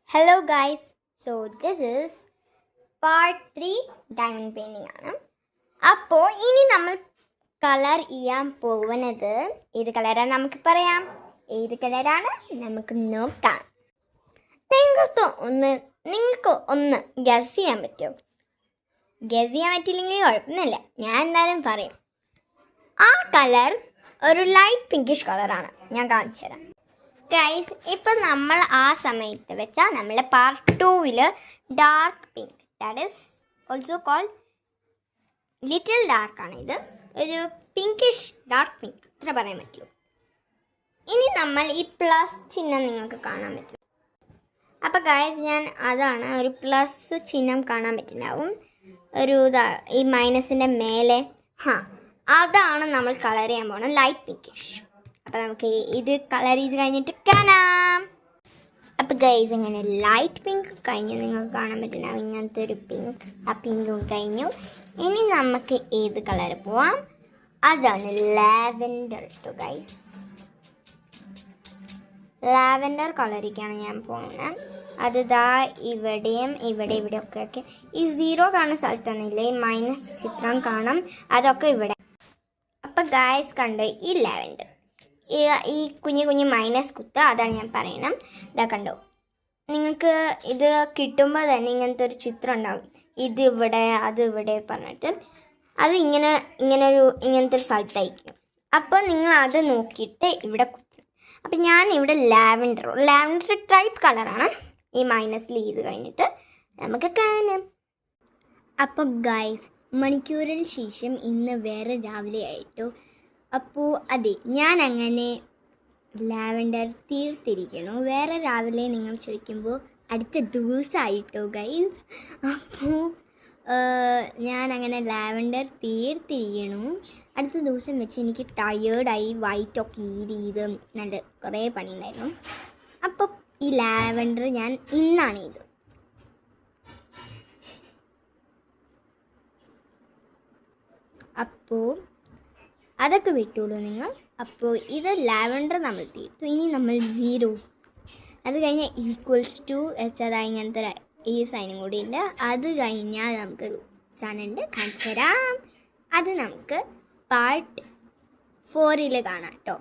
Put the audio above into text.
Hello guys, so this is part 3 diamond painting ആണ്. അപ്പോൾ ഇനി നമ്മൾ കളർ ചെയ്യാൻ പോകുന്നത് ഏത് കളറാണ് നമുക്ക് പറയാം. ഏത് കളറാണ് നമുക്ക് നോക്കാം. നിങ്ങൾക്ക് ഒന്ന് ഗസ് ചെയ്യാൻ പറ്റുമോ? ഗസ് ചെയ്യാൻ പറ്റില്ലെങ്കിൽ കുഴപ്പമൊന്നുമില്ല, ഞാൻ എന്തായാലും പറയും. ആ കളർ ഒരു ലൈറ്റ് പിങ്കിഷ് കളറാണ്. ഞാൻ കാണിച്ചു തരാം ഗൈസ്. ഇപ്പം നമ്മൾ ആ സമയത്ത് വെച്ചാൽ നമ്മൾ part 2 dark pink, that is also called little ഡാർക്കാണ്. ഇത് ഒരു പിങ്കിഷ് ഡാർക്ക് പിങ്ക്, ഇത്ര പറയാൻ പറ്റുള്ളൂ. ഇനി നമ്മൾ ഈ പ്ലസ് ചിഹ്നം നിങ്ങൾക്ക് കാണാൻ പറ്റും. അപ്പോൾ ഗൈസ് ഞാൻ അതാണ് ഒരു പ്ലസ് ചിഹ്നം കാണാൻ പറ്റുന്നുണ്ടാവും, ഒരു ഈ മൈനസിൻ്റെ മേലെ. അതാണ് നമ്മൾ കളർ ചെയ്യാൻ പോകുന്നത്, ലൈറ്റ് പിങ്കിഷ്. അപ്പോൾ നമുക്ക് ഇത് കളർ ചെയ്ത് കഴിഞ്ഞിട്ട് കാണാം. അപ്പോൾ ഗൈസ് ഇങ്ങനെ ലൈറ്റ് പിങ്ക് കഴിഞ്ഞു, നിങ്ങൾക്ക് കാണാൻ പറ്റുന്ന ഇങ്ങനത്തെ ഒരു പിങ്ക്. ആ പിങ്കും കഴിഞ്ഞു. ഇനി നമുക്ക് ഏത് കളർ പോവാം? അതാണ് ലാവെൻഡർ ടു ഗൈസ്. ലാവെൻഡർ കളറിലേക്കാണ് ഞാൻ പോകുന്നത്. അത് ദാ ഇവിടെയും ഇവിടെയൊക്കെ ഈ 0 കാണുന്ന സ്ഥലത്താണില്ലേ ഈ മൈനസ് ചിത്രം കാണാം, അതൊക്കെ ഇവിടെ. അപ്പോൾ ഗൈസ് കണ്ടോ ഈ ലാവെൻഡർ, ഈ കുഞ്ഞു മൈനസ് കുത്ത്, അതാണ് ഞാൻ പറയണം. ഇതാ കണ്ടോ, നിങ്ങൾക്ക് ഇത് കിട്ടുമ്പോൾ തന്നെ ഇങ്ങനത്തെ ഒരു ചിത്രം ഉണ്ടാവും, ഇത് ഇവിടെ അത് ഇവിടെ പറഞ്ഞിട്ട്. അത് ഇങ്ങനത്തെ ഒരു സ്ഥലത്തായിരിക്കും. അപ്പോൾ നിങ്ങൾ അത് നോക്കിയിട്ട് ഇവിടെ കുത്തണം. അപ്പം ഞാൻ ഇവിടെ ലാവെൻഡർ ടൈപ്പ് കളറാണ്. ഈ മൈനസിൽ ചെയ്ത് കഴിഞ്ഞിട്ട് നമുക്ക് കാണാം. അപ്പോൾ ഗൈസ് മണിക്കൂറിന് ശേഷം ഇന്ന് വേറെ രാവിലെ ആയിട്ടോ. അപ്പോൾ അതെ, ഞാൻ അങ്ങനെ ലാവെൻഡർ തീർത്തിരിക്കണു. വേറെ രാവിലെ നിങ്ങൾ ചോദിക്കുമ്പോൾ അടുത്ത ദിവസമായിട്ടോ ഗൈസ്. അപ്പോൾ ഞാൻ അങ്ങനെ ലാവെൻഡർ തീർത്തിരിക്കണു. അടുത്ത ദിവസം വെച്ച് എനിക്ക് ടയേർഡായി, വൈറ്റൊക്കെ ചെയ്ത് നല്ല കുറേ പണിയുണ്ടായിരുന്നു. അപ്പോൾ ഈ ലാവെൻഡർ ഞാൻ ഇന്നാണ് ചെയ്തത്. അപ്പോൾ അതൊക്കെ വിട്ടുള്ളൂ നിങ്ങൾ. അപ്പോൾ ഇത് ലാവെൻഡർ നമ്മൾ തീർത്തു. ഇനി നമ്മൾ 0, അത് കഴിഞ്ഞാൽ ഈക്വൽസ് ടു വെച്ചാൽ ഇങ്ങനത്തെ ഈ സൈനും കൂടി ഉണ്ട്. അത് കഴിഞ്ഞാൽ നമുക്കൊരു സാധനമുണ്ട്, കാണിച്ചു തരാം. അത് നമുക്ക് പാർട്ട് 4 കാണാം കേട്ടോ.